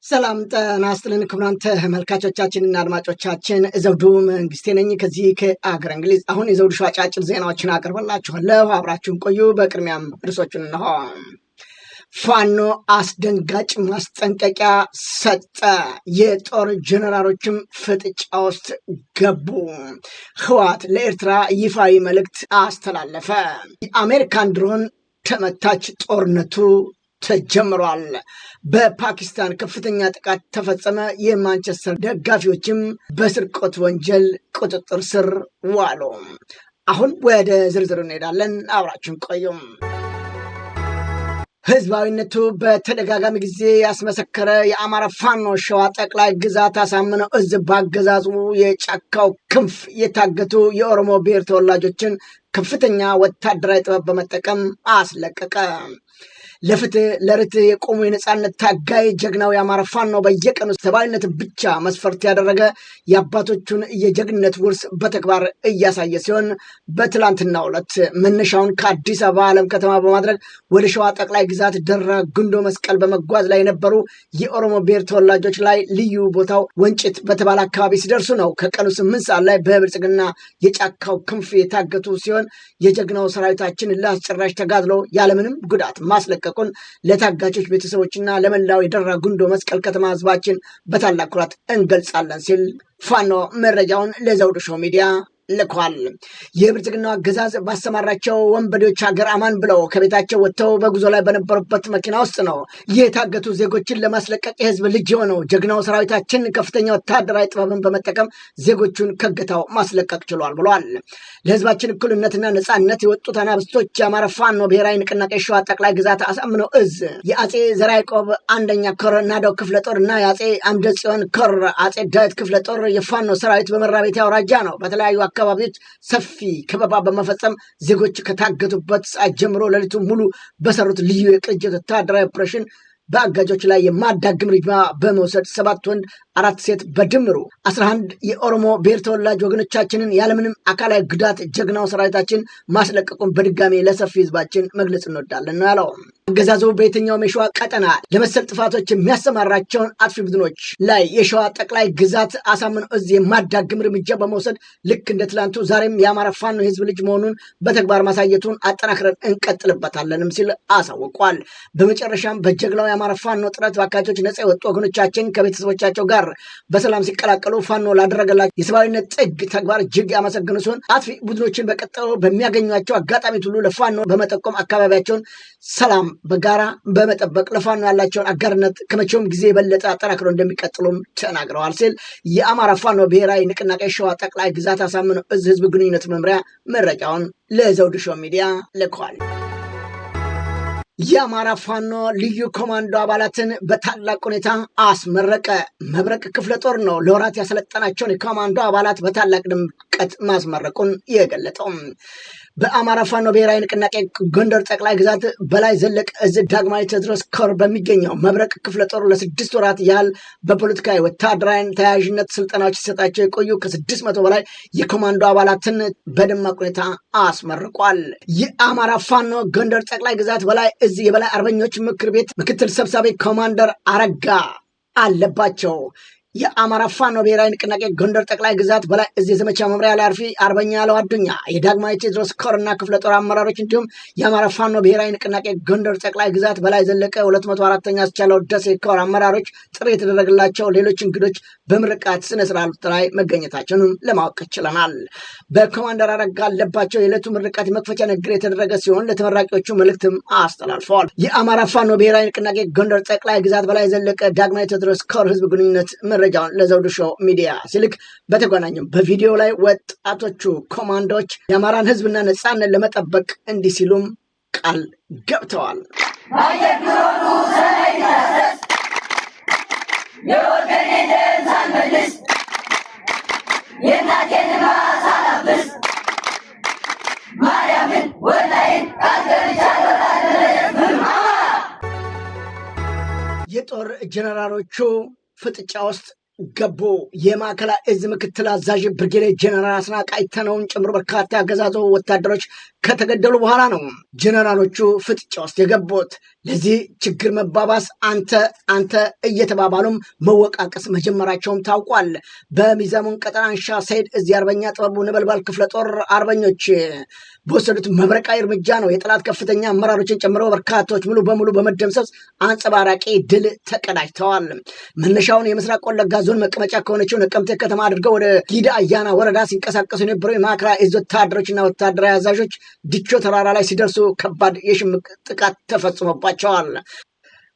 ሰላም ጤና ይስጥልን ክቡራን ተመልካቾቻችንና አድማጮቻችን ዘውዱ መንግስቴ ነኝ ከዚህ ከአገረ እንግሊዝ። አሁን የዘውዱ ሾው አጫጭር ዜናዎችን አቀርብላችኋለሁ፣ አብራችሁን ቆዩ። በቅድሚያም ርዕሶቹን እንሆ። ፋኖ አስደንጋጭ ማስጠንቀቂያ ሰጠ፣ የጦር ጀነራሎችም ፍጥጫ ውስጥ ገቡ። ህወሓት ለኤርትራ ይፋዊ መልእክት አስተላለፈ። የአሜሪካን ድሮን ተመታች፣ ጦርነቱ ተጀምሯል። በፓኪስታን ከፍተኛ ጥቃት ተፈጸመ። የማንቸስተር ደጋፊዎችም በስርቆት ወንጀል ቁጥጥር ስር ዋሉ። አሁን ወደ ዝርዝሩ እንሄዳለን፣ አብራችሁን ቆዩም። ህዝባዊነቱ በተደጋጋሚ ጊዜ ያስመሰከረ የአማራ ፋኖ ሸዋ ጠቅላይ ግዛት አሳምነው እዝ ባገዛዙ የጫካው ክንፍ የታገቱ የኦሮሞ ብሔር ተወላጆችን ከፍተኛ ወታደራዊ ጥበብ በመጠቀም አስለቀቀ። ለፍትህ ለርትዕ የቆሙ የነጻነት ታጋይ ጀግናው የአማራ ፋኖ በየቀኑ ሰብአዊነት ብቻ መስፈርት ያደረገ የአባቶቹን የጀግንነት ውርስ በተግባር እያሳየ ሲሆን በትላንትናው ዕለት መነሻውን ከአዲስ አበባ ዓለም ከተማ በማድረግ ወደ ሸዋ ጠቅላይ ግዛት ደራ ጉንዶ መስቀል በመጓዝ ላይ የነበሩ የኦሮሞ ብሔር ተወላጆች ላይ ልዩ ቦታው ወንጭት በተባለ አካባቢ ሲደርሱ ነው ከቀኑ 8 ሰዓት ላይ በብልጽግና የጫካው ክንፍ የታገቱ ሲሆን የጀግናው ሰራዊታችን ለአስጨራሽ ተጋድሎ ያለምንም ጉዳት ማስለቀቁን ለታጋቾች ቤተሰቦችና ለመላው የደራ ጉንዶ መስቀል ከተማ ህዝባችን በታላቅ ኩራት እንገልጻለን ሲል ፋኖ መረጃውን ለዘውዱ ሾው ሚዲያ ልኳል። የብልጽግናው አገዛዝ ባሰማራቸው ወንበዴዎች ሀገር አማን ብለው ከቤታቸው ወጥተው በጉዞ ላይ በነበሩበት መኪና ውስጥ ነው የታገቱ ዜጎችን ለማስለቀቅ የህዝብ ልጅ የሆነው ጀግናው ሰራዊታችን ከፍተኛ ወታደራዊ ጥበብን በመጠቀም ዜጎቹን ከገታው ማስለቀቅ ችሏል ብሏል። ለህዝባችን እኩልነትና ነፃነት የወጡት አናብስቶች የአማራ ፋኖ ብሔራዊ ንቅናቄ ሸዋ ጠቅላይ ግዛት አሳምነው እዝ የአጼ ዘርዓ ያዕቆብ አንደኛ ኮር ናደው ክፍለ ጦር እና የአጼ አምደ ጽዮን ኮር አጼ ዳዊት ክፍለ ጦር የፋኖ ሰራዊት በመራቤቴ አውራጃ ነው በተለያዩ አካባቢዎች ሰፊ ከበባ በመፈጸም ዜጎች ከታገቱበት ሰዓት ጀምሮ ሌሊቱ ሙሉ በሰሩት ልዩ የቅንጅት ወታደራዊ ኦፕሬሽን በአጋጆች ላይ የማዳግም እርምጃ በመውሰድ 7 ወንድ 4 ሴት በድምሩ 11 የኦሮሞ ብሔር ተወላጅ ወገኖቻችንን ያለምንም አካላዊ ጉዳት ጀግናው ሰራዊታችን ማስለቀቁን በድጋሚ ለሰፊ ህዝባችን መግለጽ እንወዳለን ነው ያለው። አገዛዙ በየትኛውም የሸዋ ቀጠና ለመሰል ጥፋቶች የሚያሰማራቸውን አጥፊ ቡድኖች ላይ የሸዋ ጠቅላይ ግዛት አሳምነው እዝ የማዳግም እርምጃ በመውሰድ ልክ እንደ ትላንቱ ዛሬም የአማራ ፋኖ የህዝብ ልጅ መሆኑን በተግባር ማሳየቱን አጠናክረን እንቀጥልበታለንም ሲል አሳውቋል። በመጨረሻም በጀግናው የአማራ ፋኖ ጥረት በአካባቢዎች ነፃ የወጡ ወገኖቻችን ከቤተሰቦቻቸው ጋር በሰላም ሲቀላቀሉ ፋኖ ላደረገላቸው የሰብአዊነት ጥግ ተግባር እጅግ ያመሰግኑ ሲሆን አጥፊ ቡድኖችን በቀጠሉ በሚያገኟቸው አጋጣሚ ሁሉ ለፋኖ በመጠቆም አካባቢያቸውን ሰላም በጋራ በመጠበቅ ለፋኖ ያላቸውን አጋርነት ከመቼውም ጊዜ የበለጠ አጠናክረው እንደሚቀጥሉም ተናግረዋል ሲል የአማራ ፋኖ ብሔራዊ ንቅናቄ ሸዋ ጠቅላይ ግዛት አሳምነው እዝ ህዝብ ግንኙነት መምሪያ መረጃውን ለዘውዱ ሾው ሚዲያ ልኳል። የአማራ ፋኖ ልዩ ኮማንዶ አባላትን በታላቅ ሁኔታ አስመረቀ። መብረቅ ክፍለ ጦር ነው ለወራት ያሰለጠናቸውን የኮማንዶ አባላት በታላቅ ድምቀት ማስመረቁን የገለጠው። በአማራ ፋኖ ብሔራዊ ንቅናቄ ጎንደር ጠቅላይ ግዛት በላይ ዘለቀ እዝ ዳግማዊ ቴዎድሮስ ኮር በሚገኘው መብረቅ ክፍለ ጦር ለ6 ወራት ያህል በፖለቲካዊ ወታደራዊ ተያያዥነት ስልጠናዎች ሲሰጣቸው የቆዩ ከ600 በላይ የኮማንዶ አባላትን በደማቅ ሁኔታ አስመርቋል። የአማራ ፋኖ ጎንደር ጠቅላይ ግዛት በላይ እዝ የበላይ አርበኞች ምክር ቤት ምክትል ሰብሳቢ ኮማንደር አረጋ አለባቸው፣ የአማራ ፋኖ ብሔራዊ ንቅናቄ ጎንደር ጠቅላይ ግዛት በላይ እዝ የዘመቻ መምሪያ ኃላፊ አርበኛ ያለው አዱኛ፣ የዳግማዊ ቴዎድሮስ ኮርና ክፍለ ጦር አመራሮች እንዲሁም የአማራ ፋኖ ብሔራዊ ንቅናቄ ጎንደር ጠቅላይ ግዛት በላይ ዘለቀ 204ኛ አስቻለው ደሴ ኮር አመራሮች ጥሪ የተደረገላቸው ሌሎች እንግዶች በምርቃት ስነስርዓት ላይ መገኘታቸውንም ለማወቅ ችለናል። በኮማንደር አረጋ አለባቸው የዕለቱ ምርቃት የመክፈቻ ንግግር የተደረገ ሲሆን ለተመራቂዎቹ መልእክትም አስተላልፈዋል። የአማራ ፋኖ ብሔራዊ ንቅናቄ ጎንደር ጠቅላይ ግዛት በላይ ዘለቀ ዳግማዊ ቴዎድሮስ ኮር ህዝብ ግንኙነት መረጃውን ለዘውዱ ሾው ሚዲያ ሲልክ በተገናኘም በቪዲዮ ላይ ወጣቶቹ ኮማንዶዎች የአማራን ህዝብና ነፃነት ለመጠበቅ እንዲህ ሲሉም ቃል ገብተዋል። የጦር ጀነራሎቹ ፍጥጫ ውስጥ ገቡ። የማዕከላዊ እዝ ምክትል አዛዥ ብርጌዴር ጀነራል አስናቀ አይተነውን ጨምሮ በርካታ ያገዛዙ ወታደሮች ከተገደሉ በኋላ ነው ጀነራሎቹ ፍጥጫ ውስጥ የገቡት። ለዚህ ችግር መባባስ አንተ እየተባባሉም መወቃቀስ መጀመራቸውም ታውቋል። በሚዛሙን ቀጠና አንሻ ሰይድ እዚህ አርበኛ ጥበቡ ነበልባል ክፍለ ጦር አርበኞች በወሰዱት መብረቃዊ እርምጃ ነው የጠላት ከፍተኛ አመራሮችን ጨምሮ በርካታዎች ሙሉ በሙሉ በመደምሰስ አንጸባራቂ ድል ተቀዳጅተዋል። መነሻውን የምስራቅ ወለጋ ዞን መቀመጫ ከሆነችው ነቀምቴ ከተማ አድርገው ወደ ጊዳ አያና ወረዳ ሲንቀሳቀሱ የነበሩ የማዕከላዊ እዝ ወታደሮችና ወታደራዊ አዛዦች ዲቾ ተራራ ላይ ሲደርሱ ከባድ የሽምቅ ጥቃት ተፈጽሞባቸዋል።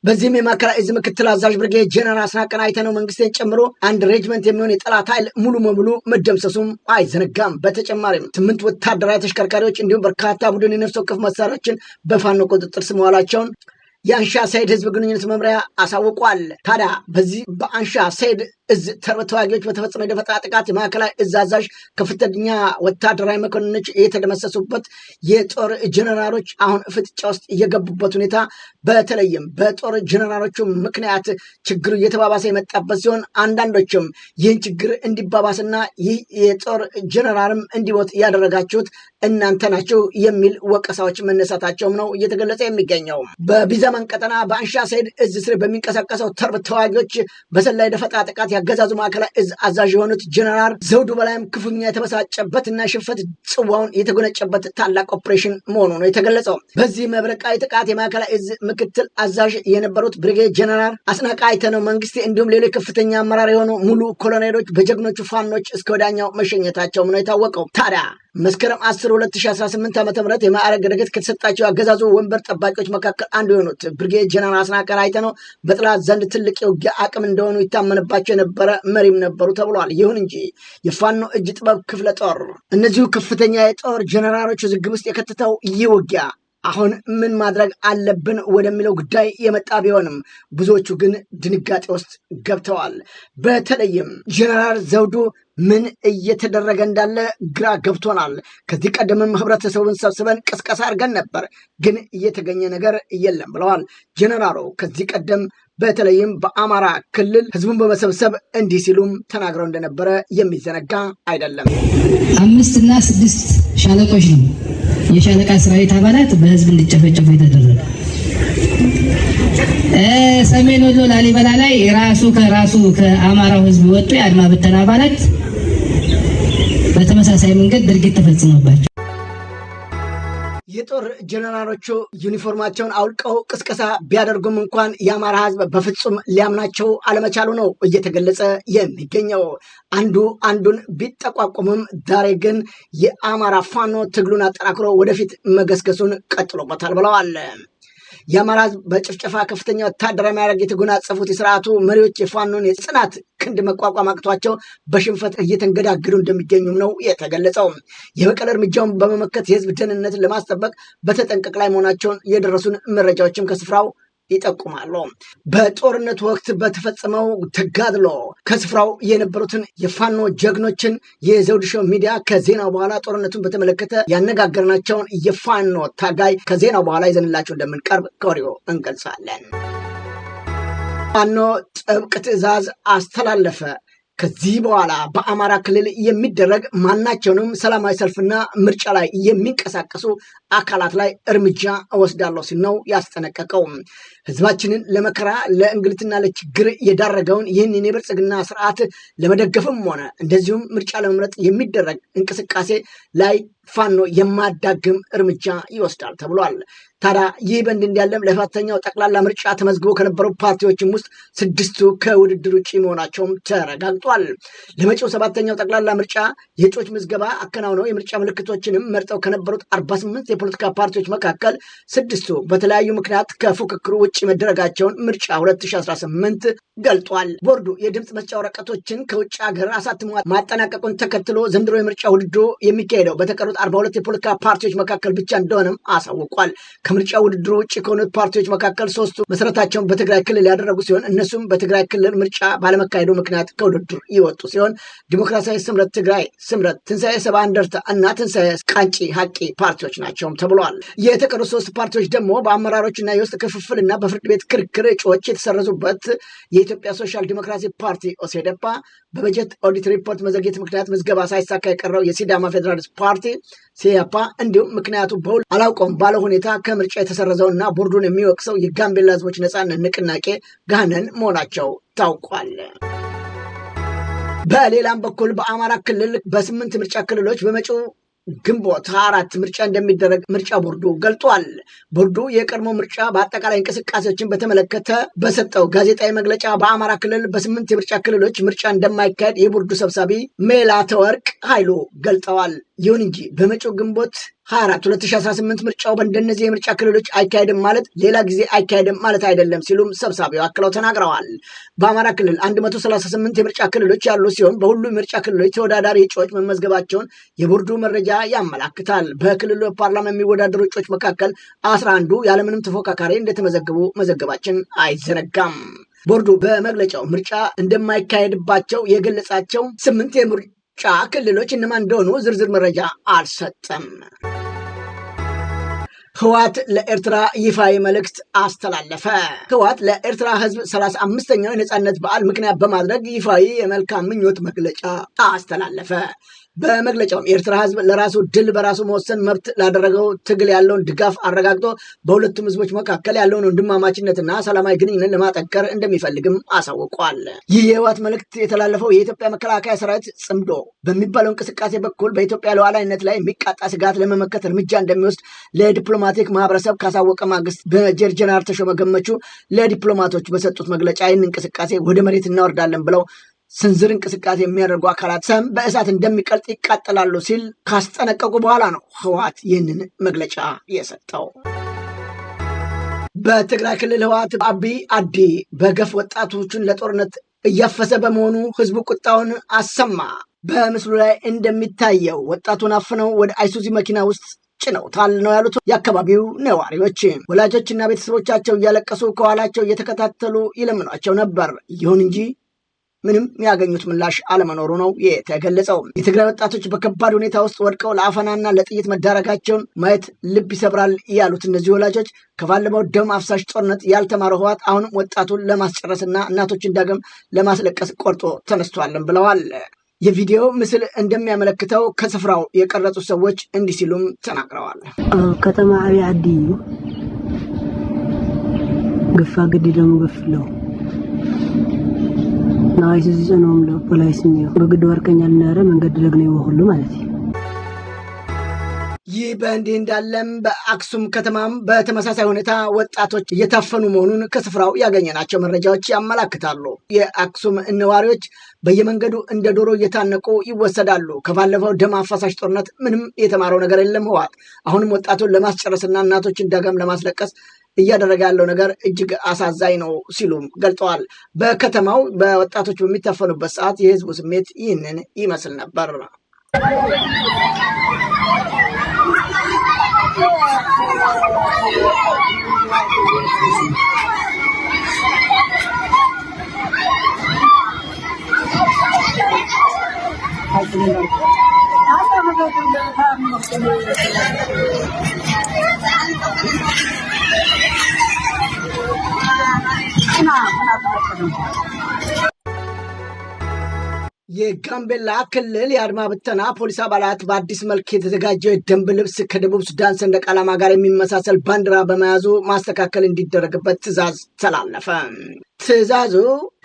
በዚህም የማዕከላዊ እዝ ምክትል አዛዥ ብርጌዴር ጀነራል አስናቀ አይተነው መንግስትን ጨምሮ አንድ ሬጅመንት የሚሆን የጠላት ኃይል ሙሉ በሙሉ መደምሰሱም አይዘነጋም። በተጨማሪም 8 ወታደራዊ ተሽከርካሪዎች እንዲሁም በርካታ ቡድን የነፍስ ወከፍ መሳሪያዎችን በፋኖ ቁጥጥር ስር መዋላቸውን የአንሻ ሰይድ ህዝብ ግንኙነት መምሪያ አሳውቋል። ታዲያ በዚህ በአንሻ ሰይድ እዝ ተዋጊዎች በተፈጸመ የደፈጣ ጥቃት የማዕከላዊ እዝ አዛዥ ከፍተኛ ወታደራዊ መኮንኖች የተደመሰሱበት የጦር ጀነራሎች አሁን ፍጥጫ ውስጥ እየገቡበት ሁኔታ በተለይም በጦር ጀነራሎቹ ምክንያት ችግሩ እየተባባሰ የመጣበት ሲሆን አንዳንዶችም ይህን ችግር እንዲባባስና ይህ የጦር ጀነራልም እንዲሞት ያደረጋችሁት እናንተ ናችሁ የሚል ወቀሳዎች መነሳታቸውም ነው እየተገለጸ የሚገኘው። በቢዛማን ቀጠና በአንሻ ሰይድ እዝ ስር በሚንቀሳቀሰው ተርብ ተዋጊዎች በሰላይ ደፈጣ ጥቃት ያገዛዙ ማዕከላዊ እዝ አዛዥ የሆኑት ጀነራል ዘውዱ በላይም ክፉኛ የተበሳጨበት እና ሽንፈት ጽዋውን የተጎነጨበት ታላቅ ኦፕሬሽን መሆኑ ነው የተገለጸው። በዚህ መብረቃዊ ጥቃት የማዕከላዊ እዝ ምክትል አዛዥ የነበሩት ብሪጌድ ጀነራል አስናቀ አይተነው መንግስቴ እንዲሁም ሌሎች ከፍተኛ አመራር የሆኑ ሙሉ ኮሎኔሎች በጀግኖቹ ፋኖች እስከ ወዳኛው መሸኘታቸውም ነው የታወቀው። ታዲያ መስከረም 10 2018 ዓ.ም የማዕረግ እድገት ከተሰጣቸው አገዛዙ ወንበር ጠባቂዎች መካከል አንዱ የሆኑት ብርጌድ ጀነራል አስናቀ አይተነው በጠላት ዘንድ ትልቅ የውጊያ አቅም እንደሆኑ ይታመንባቸው የነበረ መሪም ነበሩ ተብሏል። ይሁን እንጂ የፋኖ እጅ ጥበብ ክፍለ ጦር እነዚሁ ከፍተኛ የጦር ጀነራሎች ውዝግብ ውስጥ የከተተው ይህ ውጊያ አሁን ምን ማድረግ አለብን ወደሚለው ጉዳይ የመጣ ቢሆንም ብዙዎቹ ግን ድንጋጤ ውስጥ ገብተዋል። በተለይም ጀነራል ዘውዱ ምን እየተደረገ እንዳለ ግራ ገብቶናል። ከዚህ ቀደምም ህብረተሰቡን ሰብስበን ቅስቀሳ አድርገን ነበር፣ ግን እየተገኘ ነገር የለም ብለዋል ጀነራሉ። ከዚህ ቀደም በተለይም በአማራ ክልል ህዝቡን በመሰብሰብ እንዲህ ሲሉም ተናግረው እንደነበረ የሚዘነጋ አይደለም። 5 እና 6 ሻለቆች ነው የሻለቃ ሰራዊት አባላት በህዝብ እንዲጨፈጨፉ የተደረገ። ሰሜን ወሎ ላሊበላ ላይ ከራሱ ከአማራው ህዝብ ወጡ የአድማ ብተና አባላት በተመሳሳይ መንገድ ድርጊት ተፈጽሞባቸው የጦር ጀነራሎቹ ዩኒፎርማቸውን አውልቀው ቅስቀሳ ቢያደርጉም እንኳን የአማራ ህዝብ በፍጹም ሊያምናቸው አለመቻሉ ነው እየተገለጸ የሚገኘው። አንዱ አንዱን ቢጠቋቁምም ዛሬ ግን የአማራ ፋኖ ትግሉን አጠናክሮ ወደፊት መገስገሱን ቀጥሎበታል ብለዋል። የአማራ ህዝብ በጭፍጨፋ ከፍተኛ ወታደራዊ ማዕረግ የተጎናጸፉት የስርዓቱ መሪዎች የፋኖን የጽናት ክንድ መቋቋም አቅቷቸው በሽንፈት እየተንገዳገዱ እንደሚገኙም ነው የተገለጸው። የበቀል እርምጃውን በመመከት የህዝብ ደህንነትን ለማስጠበቅ በተጠንቀቅ ላይ መሆናቸውን የደረሱን መረጃዎችም ከስፍራው ይጠቁማሉ። በጦርነቱ ወቅት በተፈጸመው ተጋድሎ ከስፍራው የነበሩትን የፋኖ ጀግኖችን የዘውዱ ሾው ሚዲያ ከዜናው በኋላ ጦርነቱን በተመለከተ ያነጋገርናቸውን የፋኖ ታጋይ ከዜናው በኋላ ይዘንላቸው እንደምንቀርብ ከወዲሁ እንገልጻለን። ፋኖ ጥብቅ ትዕዛዝ አስተላለፈ። ከዚህ በኋላ በአማራ ክልል የሚደረግ ማናቸውንም ሰላማዊ ሰልፍና ምርጫ ላይ የሚንቀሳቀሱ አካላት ላይ እርምጃ እወስዳለሁ ሲል ነው ያስጠነቀቀው። ህዝባችንን ለመከራ ለእንግልትና ለችግር የዳረገውን ይህንን የብልጽግና ስርዓት ለመደገፍም ሆነ እንደዚሁም ምርጫ ለመምረጥ የሚደረግ እንቅስቃሴ ላይ ፋኖ የማዳግም እርምጃ ይወስዳል ተብሏል። ታዲያ ይህ በእንዲህ እንዳለም ለሰባተኛው ጠቅላላ ምርጫ ተመዝግቦ ከነበሩ ፓርቲዎችም ውስጥ 6ቱ ከውድድር ውጭ መሆናቸውም ተረጋግጧል። ለመጪው 7ኛው ጠቅላላ ምርጫ የእጩዎች ምዝገባ አከናውነው የምርጫ ምልክቶችንም መርጠው ከነበሩት 48 የፖለቲካ ፓርቲዎች መካከል 6ቱ በተለያዩ ምክንያት ከፉክክሩ ውጭ መደረጋቸውን ምርጫ 2018 ገልጧል። ቦርዱ የድምፅ መስጫ ወረቀቶችን ከውጭ ሀገር አሳትሞ ማጠናቀቁን ተከትሎ ዘንድሮ የምርጫ ውድድሩ የሚካሄደው በተቀሩት 42 የፖለቲካ ፓርቲዎች መካከል ብቻ እንደሆነም አሳውቋል። ከምርጫ ውድድሩ ውጭ ከሆኑት ፓርቲዎች መካከል 3ቱ መሰረታቸውን በትግራይ ክልል ያደረጉ ሲሆን እነሱም በትግራይ ክልል ምርጫ ባለመካሄዱ ምክንያት ከውድድሩ ይወጡ ሲሆን ዲሞክራሲያዊ ስምረት ትግራይ፣ ስምረት፣ ትንሣኤ ሰባ እንደርታ እና ትንሣኤ ቃንጪ ሀቂ ፓርቲዎች ናቸውም ተብሏል። የተቀሩት 3 ፓርቲዎች ደግሞ በአመራሮችና የውስጥ ክፍፍልና በፍርድ ቤት ክርክር እጩዎች የተሰረዙበት የኢትዮጵያ ሶሻል ዲሞክራሲ ፓርቲ ኦሴደፓ፣ በበጀት ኦዲት ሪፖርት መዘግየት ምክንያት ምዝገባ ሳይሳካ የቀረው የሲዳማ ፌዴራሊስት ፓርቲ ሲያፓ፣ እንዲሁም ምክንያቱ በውል አላውቀውም ባለ ሁኔታ ከምርጫ የተሰረዘውና ቦርዱን የሚወቅሰው የጋምቤላ ህዝቦች ነጻነት ንቅናቄ ገሃነን መሆናቸው ታውቋል። በሌላም በኩል በአማራ ክልል በ8 ምርጫ ክልሎች በመጪው ግንቦት 24 ምርጫ እንደሚደረግ ምርጫ ቦርዱ ገልጧል። ቦርዱ የቀድሞ ምርጫ በአጠቃላይ እንቅስቃሴዎችን በተመለከተ በሰጠው ጋዜጣዊ መግለጫ በአማራ ክልል በ8 የምርጫ ክልሎች ምርጫ እንደማይካሄድ የቦርዱ ሰብሳቢ ሜላተወርቅ ኃይሉ ገልጠዋል። ይሁን እንጂ በመጪው ግንቦት 24 2018 ምርጫው በእንደነዚህ የምርጫ ክልሎች አይካሄድም ማለት ሌላ ጊዜ አይካሄድም ማለት አይደለም ሲሉም ሰብሳቢው አክለው ተናግረዋል። በአማራ ክልል 138 የምርጫ ክልሎች ያሉ ሲሆን በሁሉም የምርጫ ክልሎች ተወዳዳሪ እጩዎች መመዝገባቸውን የቦርዱ መረጃ ያመላክታል። በክልሉ ፓርላማ የሚወዳደሩ እጩዎች መካከል 11ዱ ያለምንም ተፎካካሪ እንደተመዘገቡ መዘገባችን አይዘነጋም። ቦርዱ በመግለጫው ምርጫ እንደማይካሄድባቸው የገለጻቸው 8 የምርጫ ክልሎች እነማን እንደሆኑ ዝርዝር መረጃ አልሰጠም። ህወሓት ለኤርትራ ይፋዊ መልእክት አስተላለፈ። ህወሓት ለኤርትራ ህዝብ 35ኛው የነጻነት በዓል ምክንያት በማድረግ ይፋዊ የመልካም ምኞት መግለጫ አስተላለፈ። በመግለጫውም የኤርትራ ህዝብ ለራሱ ድል በራሱ መወሰን መብት ላደረገው ትግል ያለውን ድጋፍ አረጋግጦ በሁለቱም ህዝቦች መካከል ያለውን ወንድማማችነትና ሰላማዊ ግንኙነት ለማጠንከር እንደሚፈልግም አሳውቋል። ይህ የህወሓት መልእክት የተላለፈው የኢትዮጵያ መከላከያ ሰራዊት ጽምዶ በሚባለው እንቅስቃሴ በኩል በኢትዮጵያ ሉዓላዊነት ላይ የሚቃጣ ስጋት ለመመከት እርምጃ እንደሚወስድ ለዲፕሎማቲክ ማህበረሰብ ካሳወቀ ማግስት በሜጀር ጀነራል ተሾመ ገመቹ ለዲፕሎማቶች በሰጡት መግለጫ ይህን እንቅስቃሴ ወደ መሬት እናወርዳለን ብለው ስንዝር እንቅስቃሴ የሚያደርጉ አካላት ሰም በእሳት እንደሚቀልጥ ይቃጠላሉ ሲል ካስጠነቀቁ በኋላ ነው ህወሓት ይህንን መግለጫ የሰጠው። በትግራይ ክልል ህወሓት አብይ አዲ በገፍ ወጣቶችን ለጦርነት እያፈሰ በመሆኑ ህዝቡ ቁጣውን አሰማ። በምስሉ ላይ እንደሚታየው ወጣቱን አፍነው ወደ አይሱዚ መኪና ውስጥ ጭነውታል ነው ያሉት የአካባቢው ነዋሪዎች። ወላጆችና ቤተሰቦቻቸው እያለቀሱ ከኋላቸው እየተከታተሉ ይለምኗቸው ነበር። ይሁን እንጂ ምንም ያገኙት ምላሽ አለመኖሩ ነው የተገለጸው። የትግራይ ወጣቶች በከባድ ሁኔታ ውስጥ ወድቀው ለአፈናና ለጥይት መዳረጋቸውን ማየት ልብ ይሰብራል ያሉት እነዚህ ወላጆች ከባለፈው ደም አፍሳሽ ጦርነት ያልተማረው ህወሓት አሁንም ወጣቱን ለማስጨረስና እናቶችን ዳግም ለማስለቀስ ቆርጦ ተነስቷልን ብለዋል። የቪዲዮ ምስል እንደሚያመለክተው ከስፍራው የቀረጹ ሰዎች እንዲህ ሲሉም ተናግረዋል። ከተማ ዓብይ ዓዲ ግፋ ግዲ ደሞ ገፍለው ናይስ ዘኖም ለፖሊስ ነው በግድ ወርቀኛ ለናረ መንገድ ለግነ ይወሁሉ ማለት ነው። ይህ በእንዲህ እንዳለም በአክሱም ከተማም በተመሳሳይ ሁኔታ ወጣቶች እየታፈኑ መሆኑን ከስፍራው ያገኘናቸው መረጃዎች ያመላክታሉ። የአክሱም ነዋሪዎች በየመንገዱ እንደ ዶሮ እየታነቁ ይወሰዳሉ። ከባለፈው ደም አፋሳሽ ጦርነት ምንም የተማረው ነገር የለም ህወሓት አሁንም ወጣቱን ለማስጨረስና እናቶችን ዳግም ለማስለቀስ እያደረገ ያለው ነገር እጅግ አሳዛኝ ነው ሲሉም ገልጠዋል። በከተማው በወጣቶች በሚታፈኑበት ሰዓት የህዝቡ ስሜት ይህንን ይመስል ነበር። የጋምቤላ ክልል የአድማ ብተና ፖሊስ አባላት በአዲስ መልክ የተዘጋጀው የደንብ ልብስ ከደቡብ ሱዳን ሰንደቅ ዓላማ ጋር የሚመሳሰል ባንዲራ በመያዙ ማስተካከል እንዲደረግበት ትዕዛዝ ተላለፈ። ትዕዛዙ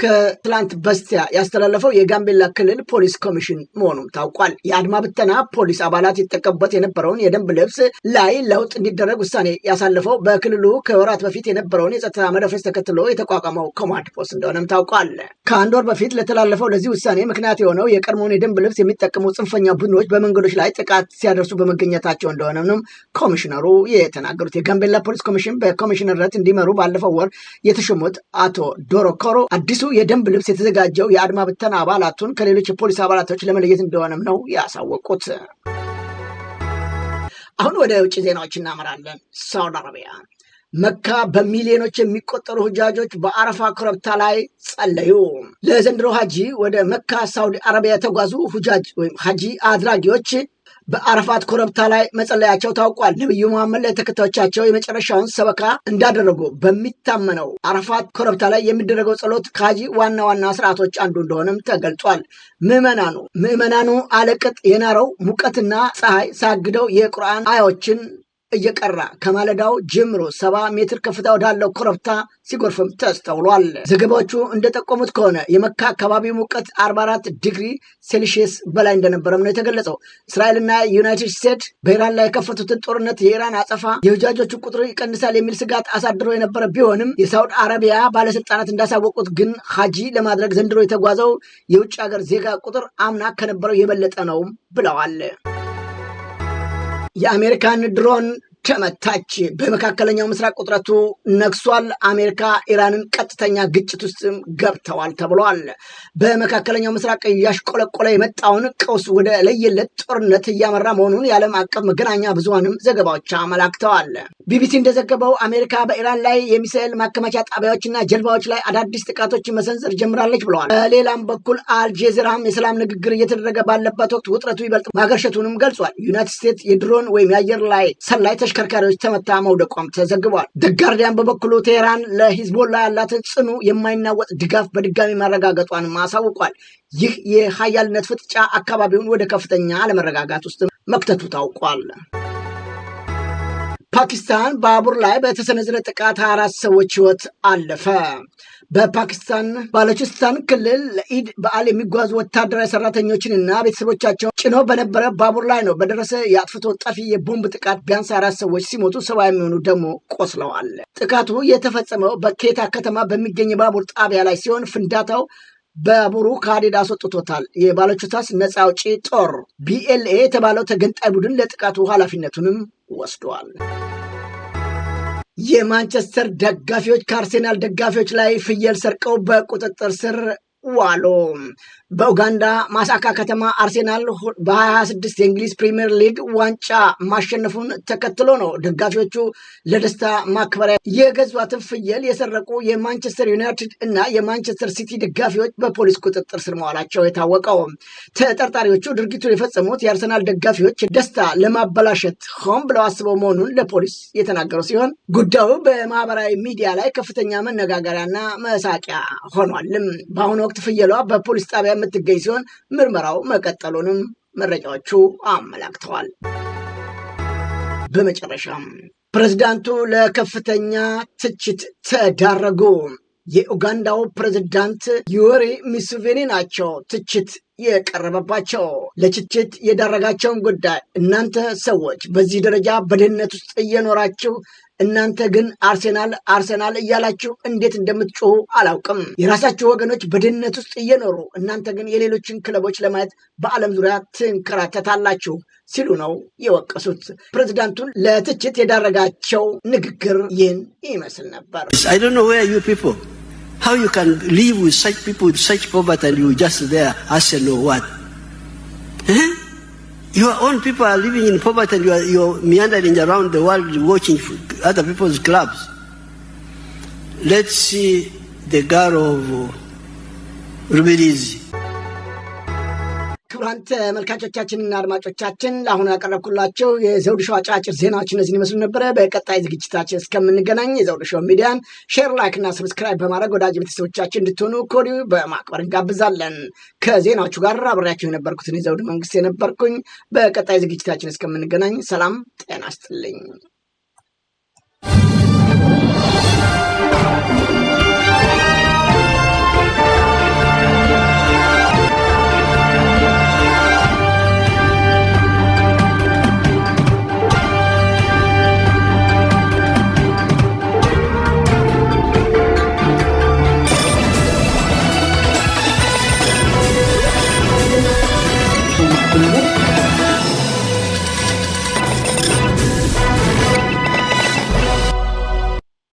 ከትላንት በስቲያ ያስተላለፈው የጋምቤላ ክልል ፖሊስ ኮሚሽን መሆኑም ታውቋል። የአድማ ብተና ፖሊስ አባላት ይጠቀሙበት የነበረውን የደንብ ልብስ ላይ ለውጥ እንዲደረግ ውሳኔ ያሳለፈው በክልሉ ከወራት በፊት የነበረውን የጸጥታ መደፍረስ ተከትሎ የተቋቋመው ኮማንድ ፖስት እንደሆነም ታውቋል። ከአንድ ወር በፊት ለተላለፈው ለዚህ ውሳኔ ምክንያት የሆነው የቀድሞውን የደንብ ልብስ የሚጠቀሙ ጽንፈኛ ቡድኖች በመንገዶች ላይ ጥቃት ሲያደርሱ በመገኘታቸው እንደሆነም ኮሚሽነሩ የተናገሩት። የጋምቤላ ፖሊስ ኮሚሽን በኮሚሽነርነት እንዲመሩ ባለፈው ወር የተሾሙት አቶ ዶሮ ኮሮ አዲሱ የደንብ ልብስ የተዘጋጀው የአድማ ብተና አባላቱን ከሌሎች የፖሊስ አባላቶች ለመለየት እንደሆነም ነው ያሳወቁት። አሁን ወደ ውጭ ዜናዎች እናመራለን። ሳውዲ አረቢያ መካ በሚሊዮኖች የሚቆጠሩ ሁጃጆች በአረፋ ኮረብታ ላይ ጸለዩ። ለዘንድሮ ሀጂ ወደ መካ ሳውዲ አረቢያ የተጓዙ ሁጃጅ ወይም ሀጂ አድራጊዎች በአረፋት ኮረብታ ላይ መጸለያቸው ታውቋል። ነቢዩ መሐመድ ለተከታዮቻቸው የመጨረሻውን ሰበካ እንዳደረጉ በሚታመነው አረፋት ኮረብታ ላይ የሚደረገው ጸሎት ከሀጂ ዋና ዋና ስርዓቶች አንዱ እንደሆነም ተገልጿል። ምዕመናኑ አለቅጥ የናረው ሙቀትና ፀሐይ ሳግደው የቁርአን አያዎችን እየቀራ ከማለዳው ጀምሮ 70 ሜትር ከፍታ ወዳለው ኮረብታ ሲጎርፍም ተስተውሏል። ዘገባዎቹ እንደጠቆሙት ከሆነ የመካ አካባቢ ሙቀት 44 ዲግሪ ሴልሺየስ በላይ እንደነበረም ነው የተገለጸው። እስራኤልና ዩናይትድ ስቴትስ በኢራን ላይ የከፈቱትን ጦርነት የኢራን አጸፋ የሁጃጆቹ ቁጥር ይቀንሳል የሚል ስጋት አሳድሮ የነበረ ቢሆንም የሳውዲ አረቢያ ባለስልጣናት እንዳሳወቁት ግን ሀጂ ለማድረግ ዘንድሮ የተጓዘው የውጭ ሀገር ዜጋ ቁጥር አምና ከነበረው የበለጠ ነው ብለዋል። የአሜሪካን ድሮን ተመታች። በመካከለኛው ምስራቅ ውጥረቱ ነግሷል። አሜሪካ ኢራንን ቀጥተኛ ግጭት ውስጥ ገብተዋል ተብሏል። በመካከለኛው ምስራቅ እያሽቆለቆለ የመጣውን ቀውስ ወደ ለየለት ጦርነት እያመራ መሆኑን የዓለም አቀፍ መገናኛ ብዙሃንም ዘገባዎች አመላክተዋል። ቢቢሲ እንደዘገበው አሜሪካ በኢራን ላይ የሚሳኤል ማከማቻ ጣቢያዎችና ጀልባዎች ላይ አዳዲስ ጥቃቶችን መሰንዘር ጀምራለች ብለዋል። በሌላም በኩል አልጄዚራም የሰላም ንግግር እየተደረገ ባለበት ወቅት ውጥረቱ ይበልጥ ማገርሸቱንም ገልጿል። ዩናይትድ ስቴትስ የድሮን ወይም የአየር ላይ ሰላይ ተሽከርካሪዎች ተመታ መውደቋም ተዘግቧል። ጋርዲያን በበኩሉ ቴህራን ለሂዝቦላ ያላትን ጽኑ የማይናወጥ ድጋፍ በድጋሚ ማረጋገጧን አሳውቋል። ይህ የሀያልነት ፍጥጫ አካባቢውን ወደ ከፍተኛ አለመረጋጋት ውስጥ መክተቱ ታውቋል። ፓኪስታን ባቡር ላይ በተሰነዘረ ጥቃት 24 ሰዎች ህይወት አለፈ። በፓኪስታን ባሎችስታን ክልል ለኢድ በዓል የሚጓዙ ወታደራዊ ሰራተኞችንና ቤተሰቦቻቸውን ጭኖ በነበረ ባቡር ላይ ነው በደረሰ የአጥፍቶ ጠፊ የቦምብ ጥቃት ቢያንስ 4 ሰዎች ሲሞቱ 70 የሚሆኑ ደግሞ ቆስለዋል። ጥቃቱ የተፈጸመው በኬታ ከተማ በሚገኝ የባቡር ጣቢያ ላይ ሲሆን ፍንዳታው ባቡሩ ከሀዲድ አስወጥቶታል። የባሎችስታን ነፃ አውጪ ጦር BLA የተባለው ተገንጣይ ቡድን ለጥቃቱ ኃላፊነቱንም ወስደዋል። የማንቸስተር ደጋፊዎች ከአርሴናል ደጋፊዎች ላይ ፍየል ሰርቀው በቁጥጥር ስር ዋሉ። በኡጋንዳ ማሳካ ከተማ አርሴናል በ2026 የእንግሊዝ ፕሪሚየር ሊግ ዋንጫ ማሸነፉን ተከትሎ ነው ደጋፊዎቹ ለደስታ ማክበሪያ የገዟትን ፍየል የሰረቁ የማንቸስተር ዩናይትድ እና የማንቸስተር ሲቲ ደጋፊዎች በፖሊስ ቁጥጥር ስር መዋላቸው የታወቀው። ተጠርጣሪዎቹ ድርጊቱን የፈጸሙት የአርሰናል ደጋፊዎች ደስታ ለማበላሸት ሆን ብለው አስበው መሆኑን ለፖሊስ የተናገሩ ሲሆን ጉዳዩ በማህበራዊ ሚዲያ ላይ ከፍተኛ መነጋገሪያና መሳቂያ ሆኗልም። በአሁኑ ወቅት ፍየሏ በፖሊስ ጣቢያ የምትገኝ ሲሆን ምርመራው መቀጠሉንም መረጃዎቹ አመላክተዋል። በመጨረሻም ፕሬዝዳንቱ ለከፍተኛ ትችት ተዳረጉ። የኡጋንዳው ፕሬዝዳንት ዩዌሪ ሙሴቬኒ ናቸው ትችት የቀረበባቸው። ለትችት የዳረጋቸውን ጉዳይ እናንተ ሰዎች በዚህ ደረጃ በድህነት ውስጥ እየኖራችሁ እናንተ ግን አርሴናል እያላችሁ እንዴት እንደምትጮሁ አላውቅም። የራሳችሁ ወገኖች በድህነት ውስጥ እየኖሩ እናንተ ግን የሌሎችን ክለቦች ለማየት በዓለም ዙሪያ ትንከራተታላችሁ ሲሉ ነው የወቀሱት። ፕሬዝዳንቱን ለትችት የዳረጋቸው ንግግር ይህን ይመስል ነበር። How you can live with such people, with such poverty, and you just there Arsenal what? Your own people are living in poverty and you're meandering around the world watching other people's clubs. Let's see the girl of Rubirizi. ክቡራን ተመልካቾቻችንና አድማጮቻችን ለአሁኑ ያቀረብኩላቸው የዘውዱ ሾው አጫጭር ዜናዎች እነዚህን ይመስሉ ነበረ። በቀጣይ ዝግጅታችን እስከምንገናኝ የዘውዱ ሾው ሚዲያን ሼር፣ ላይክ እና ሰብስክራይብ በማድረግ ወዳጅ ቤተሰቦቻችን እንድትሆኑ ከወዲሁ በማክበር እንጋብዛለን። ከዜናዎቹ ጋር አብሬያችሁ የነበርኩትን የዘውዱ መንግስት የነበርኩኝ። በቀጣይ ዝግጅታችን እስከምንገናኝ ሰላም ጤና ይስጥልኝ።